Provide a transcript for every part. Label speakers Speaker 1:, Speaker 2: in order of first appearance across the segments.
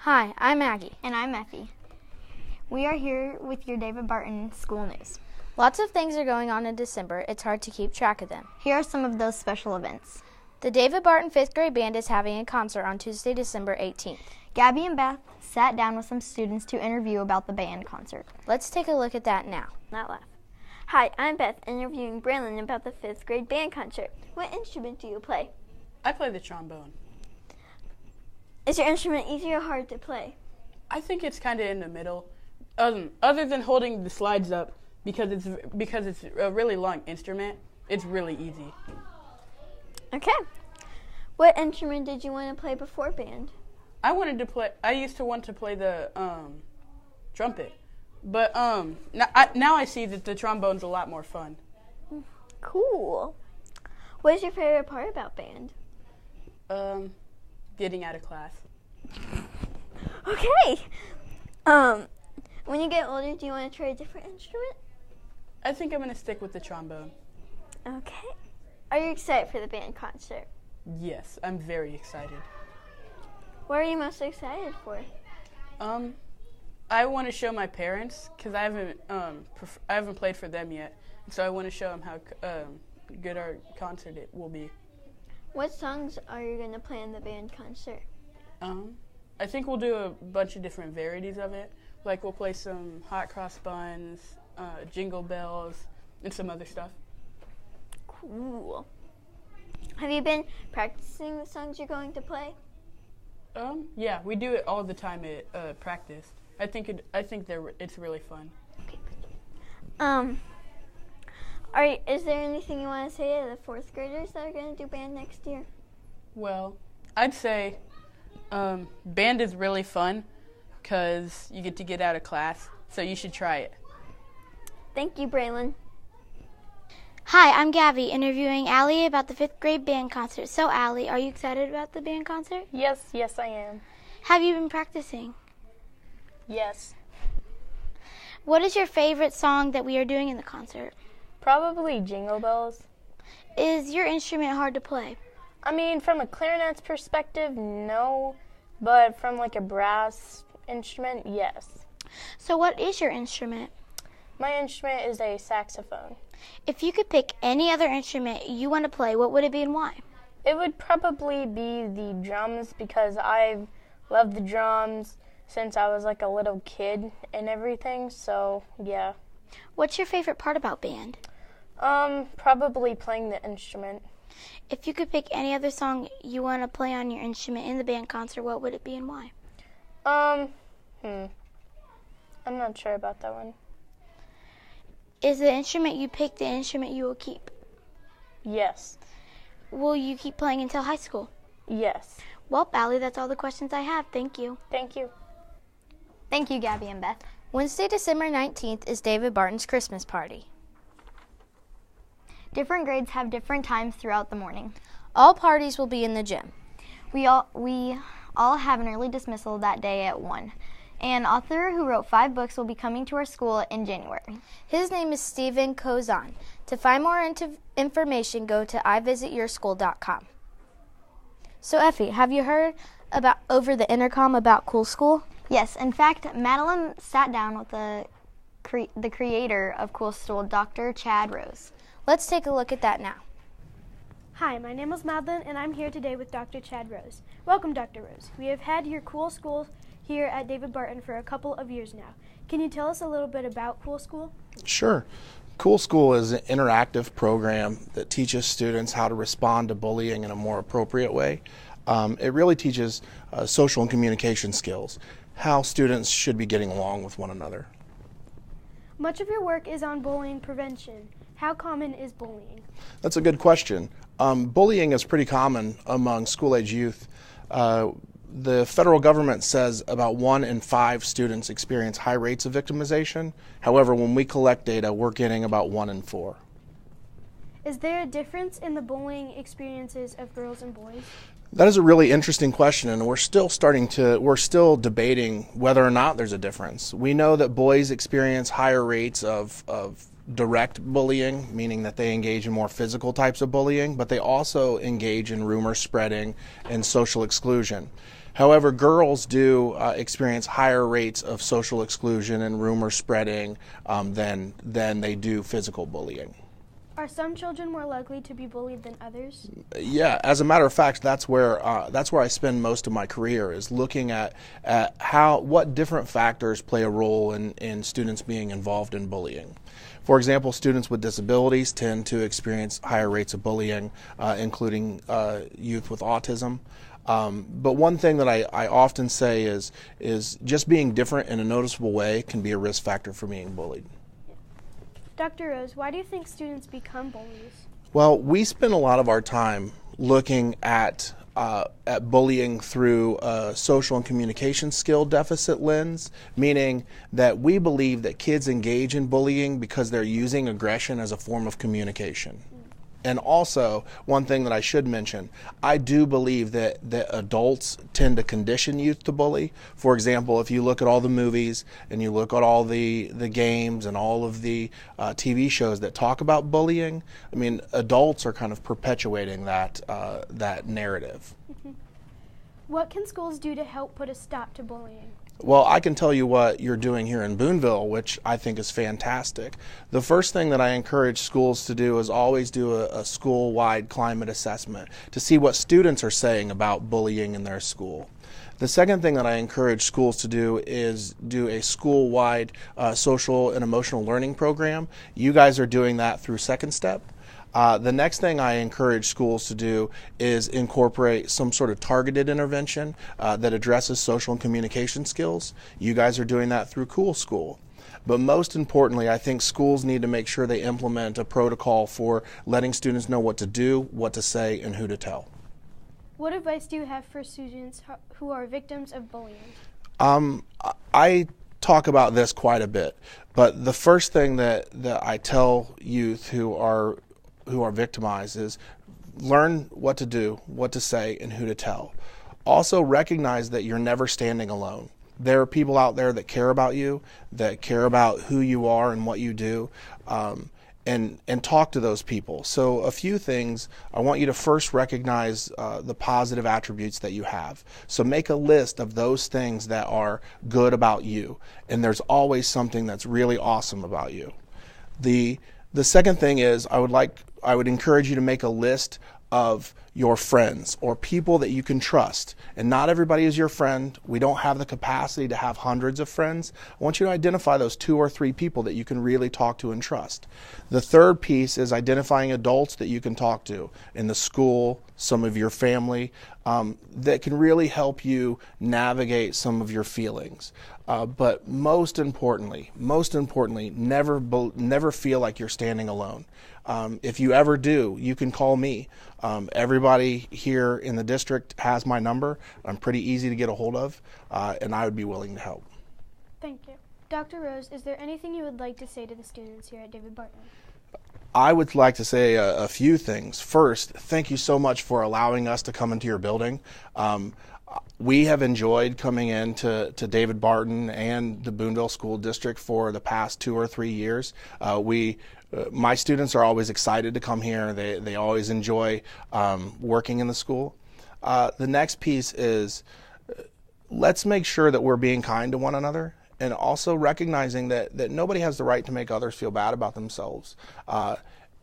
Speaker 1: Hi, I'm Maggie.
Speaker 2: And I'm Effie. We are here with your David Barton School News.
Speaker 1: Lots of things are going on in December. It's hard to keep track of them.
Speaker 2: Here are some of those special events.
Speaker 1: The David Barton 5th grade band is having a concert on Tuesday, December 18th.
Speaker 2: Gabby and Beth sat down with some students to interview about the band concert.
Speaker 1: Let's take a look at that now.
Speaker 3: Not laugh. Hi, I'm Beth, interviewing Braylon about the 5th grade band concert. What instrument do you play?
Speaker 4: I play the trombone.
Speaker 3: Is your instrument easy or hard to play?
Speaker 4: I think it's kind of in the middle. Other than holding the slides up, because it's a really long instrument, it's really easy.
Speaker 3: Okay. What instrument did you want to play before band?
Speaker 4: I used to want to play the trumpet, but now I see that the trombone's a lot more fun.
Speaker 3: Cool. What is your favorite part about band?
Speaker 4: Getting out of class.
Speaker 3: Okay. When you get older, do you want to try a different instrument?
Speaker 4: I think I'm going to stick with the trombone.
Speaker 3: Okay. Are you excited for the band concert?
Speaker 4: Yes, I'm very excited.
Speaker 3: What are you most excited for?
Speaker 4: I want to show my parents, because I haven't played for them yet, so I want to show them how good our concert it will be.
Speaker 3: What songs are you going to play in the band concert?
Speaker 4: I think we'll do a bunch of different varieties of it. Like we'll play some hot cross buns, jingle bells, and some other stuff.
Speaker 3: Cool. Have you been practicing the songs you're going to play?
Speaker 4: Yeah, we do it all the time at practice. I think it's really fun.
Speaker 3: Okay. Is there anything you want to say to the 4th graders that are going to do band next year?
Speaker 4: Well, I'd say band is really fun because you get out of class, so you should try it.
Speaker 3: Thank you, Braylon.
Speaker 1: Hi, I'm Gabby, interviewing Allie about the 5th grade band concert. So, Allie, are you excited about the band concert?
Speaker 5: Yes, I am.
Speaker 1: Have you been practicing?
Speaker 5: Yes.
Speaker 1: What is your favorite song that we are doing in the concert?
Speaker 5: Probably Jingle Bells.
Speaker 1: Is your instrument hard to play?
Speaker 5: I mean, from a clarinet's perspective, no. But from like a brass instrument, yes.
Speaker 1: So what is your instrument?
Speaker 5: My instrument is a saxophone.
Speaker 1: If you could pick any other instrument you want to play, what would it be and why?
Speaker 5: It would probably be the drums because I've loved the drums since I was like a little kid and everything, so yeah.
Speaker 1: What's your favorite part about band?
Speaker 5: Probably playing the instrument.
Speaker 1: If you could pick any other song you want to play on your instrument in the band concert, what would it be and why?
Speaker 5: I'm not sure about that one.
Speaker 1: Is the instrument you picked the instrument you will keep?
Speaker 5: Yes.
Speaker 1: Will you keep playing until high school?
Speaker 5: Yes.
Speaker 1: Well, Allie, that's all the questions I have. Thank you.
Speaker 5: Thank you.
Speaker 2: Thank you, Gabby and Beth.
Speaker 1: Wednesday, December 19th is David Barton's Christmas party.
Speaker 2: Different grades have different times throughout the morning.
Speaker 1: All parties will be in the gym.
Speaker 2: We all have an early dismissal that day at 1. An author who wrote 5 books will be coming to our school in January.
Speaker 1: His name is Stephen Kozan. To find more information, go to ivisitourschool.com. So, Effie, have you heard about over the intercom about Cool School?
Speaker 2: Yes, in fact, Madeline sat down with the creator of Cool School, Dr. Chad Rose.
Speaker 1: Let's take a look at that now.
Speaker 6: Hi, my name is Madeline, and I'm here today with Dr. Chad Rose. Welcome, Dr. Rose. We have had your Cool School here at David Barton for a couple of years now. Can you tell us a little bit about Cool School?
Speaker 7: Sure. Cool School is an interactive program that teaches students how to respond to bullying in a more appropriate way. It really teaches social and communication skills, how students should be getting along with one another.
Speaker 6: Much of your work is on bullying prevention. How common is bullying?
Speaker 7: That's a good question. Bullying is pretty common among school-age youth. The federal government says about 1 in 5 students experience high rates of victimization. However, when we collect data, we're getting about 1 in 4.
Speaker 6: Is there a difference in the bullying experiences of girls and boys?
Speaker 7: That is a really interesting question, and we're still debating whether or not there's a difference. We know that boys experience higher rates of direct bullying, meaning that they engage in more physical types of bullying, but they also engage in rumor spreading and social exclusion. However, girls do experience higher rates of social exclusion and rumor spreading than they do physical bullying.
Speaker 6: Are some children more likely to be bullied than others?
Speaker 7: Yeah, as a matter of fact, that's where I spend most of my career, is looking at what different factors play a role in students being involved in bullying. For example, students with disabilities tend to experience higher rates of bullying, including youth with autism. But one thing that I often say is just being different in a noticeable way can be a risk factor for being bullied.
Speaker 6: Dr. Rose, why do you think students become bullies?
Speaker 7: Well, we spend a lot of our time looking at bullying through a social and communication skill deficit lens, meaning that we believe that kids engage in bullying because they're using aggression as a form of communication. And also, one thing that I should mention, I do believe that adults tend to condition youth to bully. For example, if you look at all the movies and you look at all the games and all of the TV shows that talk about bullying, I mean, adults are kind of perpetuating that narrative.
Speaker 6: Mm-hmm. What can schools do to help put a stop to bullying?
Speaker 7: Well, I can tell you what you're doing here in Boonville, which I think is fantastic. The first thing that I encourage schools to do is always do a school-wide climate assessment to see what students are saying about bullying in their school. The second thing that I encourage schools to do is do a school-wide social and emotional learning program. You guys are doing that through Second Step. The next thing I encourage schools to do is incorporate some sort of targeted intervention that addresses social and communication skills. You guys are doing that through Cool School. But most importantly, I think schools need to make sure they implement a protocol for letting students know what to do, what to say, and who to tell.
Speaker 6: What advice do you have for students who are victims of bullying?
Speaker 7: I talk about this quite a bit, but the first thing that I tell youth who are victimized is learn what to do, what to say, and who to tell. Also recognize that you're never standing alone. There are people out there that care about you, that care about who you are and what you do, and talk to those people. So a few things, I want you to first recognize the positive attributes that you have. So make a list of those things that are good about you, and there's always something that's really awesome about you. The second thing is I would encourage you to make a list of your friends or people that you can trust. And not everybody is your friend. We don't have the capacity to have hundreds of friends. I want you to identify those 2 or 3 people that you can really talk to and trust. The third piece is identifying adults that you can talk to in the school, some of your family, that can really help you navigate some of your feelings. But most importantly, never feel like you're standing alone. If you ever do, you can call me. Everybody here in the district has my number. I'm pretty easy to get a hold of, and I would be willing to help.
Speaker 6: Thank you. Dr. Rose, is there anything you would like to say to the students here at David Barton?
Speaker 7: I would like to say a few things. First, thank you so much for allowing us to come into your building. We have enjoyed coming into David Barton and the Boonville School District for the past 2 or 3 years. My students are always excited to come here. They always enjoy working in the school. The next piece is let's make sure that we're being kind to one another, and also recognizing that nobody has the right to make others feel bad about themselves.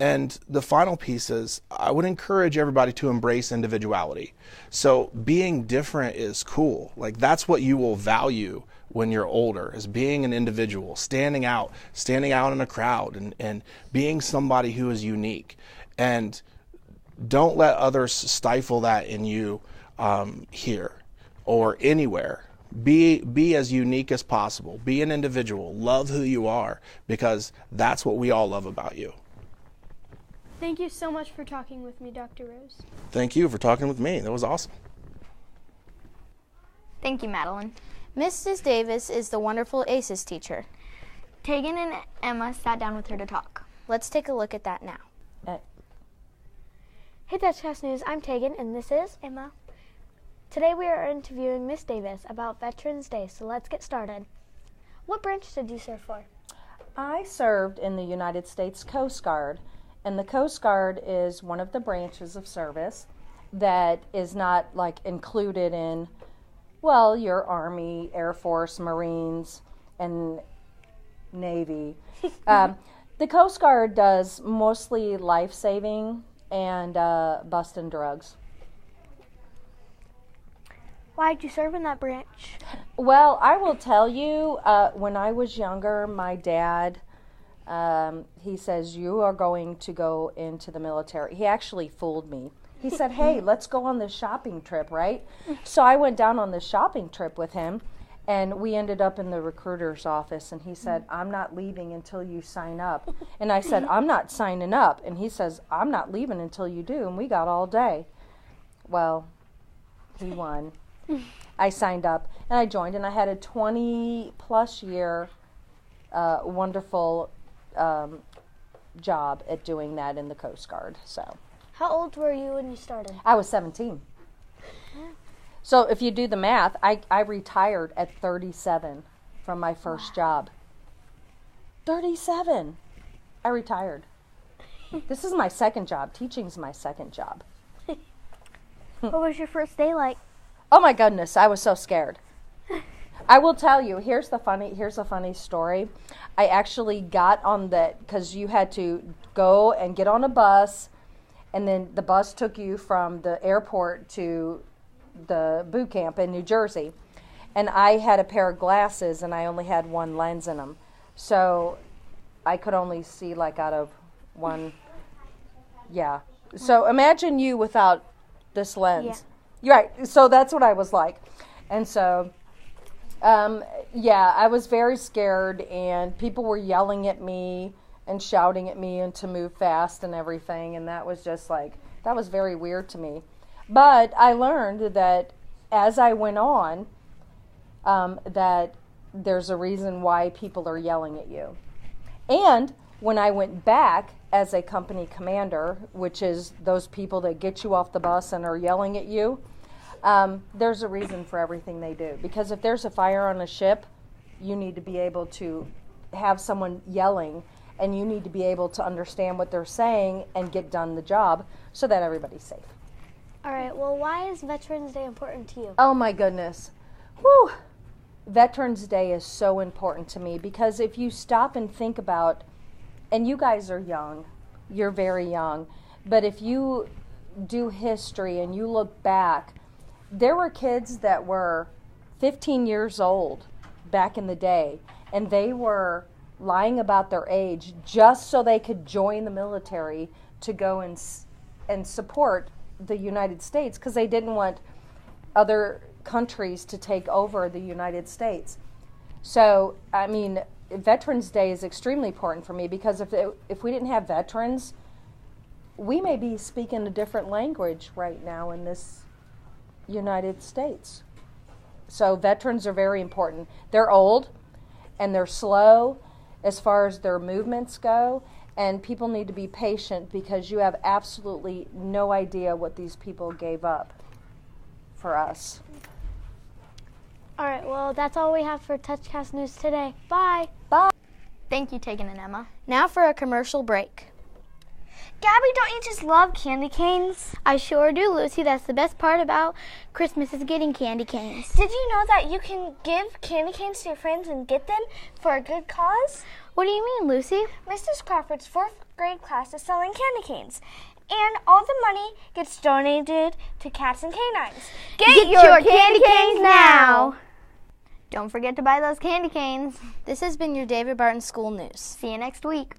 Speaker 7: And the final piece is I would encourage everybody to embrace individuality. So being different is cool. Like, that's what you will value when you're older, is being an individual, standing out in a crowd, and being somebody who is unique. And don't let others stifle that in you here or anywhere. Be as unique as possible. Be an individual. Love who you are, because that's what we all love about you.
Speaker 6: Thank you so much for talking with me, Dr. Rose.
Speaker 7: Thank you for talking with me. That was awesome.
Speaker 2: Thank you, Madeline.
Speaker 1: Mrs. Davis is the wonderful ACES teacher.
Speaker 2: Tegan and Emma sat down with her to talk.
Speaker 1: Let's take a look at that now.
Speaker 8: Hey, TouchCast News. I'm Tegan, and this is
Speaker 6: Emma.
Speaker 8: Today we are interviewing Miss Davis about Veterans Day, so let's get started. What branch did you serve for?
Speaker 9: I served in the United States Coast Guard, and the Coast Guard is one of the branches of service that is not like included in Well, your Army, Air Force, Marines, and Navy. The Coast Guard does mostly life-saving and busting drugs.
Speaker 8: Why did you serve in that branch?
Speaker 9: Well, I will tell you, when I was younger, my dad, he says, you are going to go into the military. He actually fooled me. He said, hey, let's go on this shopping trip, right? So I went down on this shopping trip with him, and we ended up in the recruiter's office, and he said, I'm not leaving until you sign up. And I said, I'm not signing up. And he says, I'm not leaving until you do. And we got all day. Well, he won. I signed up, and I joined, and I had a 20-plus year wonderful job at doing that in the Coast Guard. So,
Speaker 8: How old were you when you started?
Speaker 9: I was 17. So if you do the math, I retired at 37 from my first job. 37. I retired. This is my second job. Teaching's my second job.
Speaker 8: What was your first day like?
Speaker 9: Oh my goodness, I was so scared. I will tell you, here's a funny story. I actually got on because you had to go and get on a bus, and then the bus took you from the airport to the boot camp in New Jersey. And I had a pair of glasses, and I only had one lens in them. So I could only see like out of one, yeah. So imagine you without this lens. Yeah. Right, so that's what I was like. And so, I was very scared, and people were yelling at me and shouting at me and to move fast and everything, and that was just like, that was very weird to me. But I learned that as I went on, that there's a reason why people are yelling at you. And when I went back as a company commander, which is those people that get you off the bus and are yelling at you, there's a reason for everything they do. Because if there's a fire on a ship, you need to be able to have someone yelling, and you need to be able to understand what they're saying and get done the job so that everybody's safe.
Speaker 8: All right, well, why is Veterans Day important to you?
Speaker 9: Oh my goodness. Whew. Veterans Day is so important to me because if you stop and think about, and you guys are young, you're very young, but if you do history and you look back, there were kids that were 15 years old back in the day, and they were lying about their age just so they could join the military to go and support the United States because they didn't want other countries to take over the United States. So, I mean, Veterans Day is extremely important for me because if we didn't have veterans, we may be speaking a different language right now in this United States. So veterans are very important. They're old and they're slow as far as their movements go, and people need to be patient because you have absolutely no idea what these people gave up for us.
Speaker 8: All right, well, that's all we have for TouchCast News today. Bye.
Speaker 9: Bye.
Speaker 2: Thank you, Tegan and Emma.
Speaker 1: Now for a commercial break.
Speaker 3: Gabby, don't you just love candy canes?
Speaker 8: I sure do, Lucy. That's the best part about Christmas is getting candy canes.
Speaker 3: Did you know that you can give candy canes to your friends and get them for a good cause?
Speaker 8: What do you mean, Lucy?
Speaker 3: Mrs. Crawford's 4th grade class is selling candy canes, and all the money gets donated to cats and canines.
Speaker 8: Get your candy canes now!
Speaker 2: Don't forget to buy those candy canes.
Speaker 1: This has been your David Barton School News.
Speaker 2: See you next week.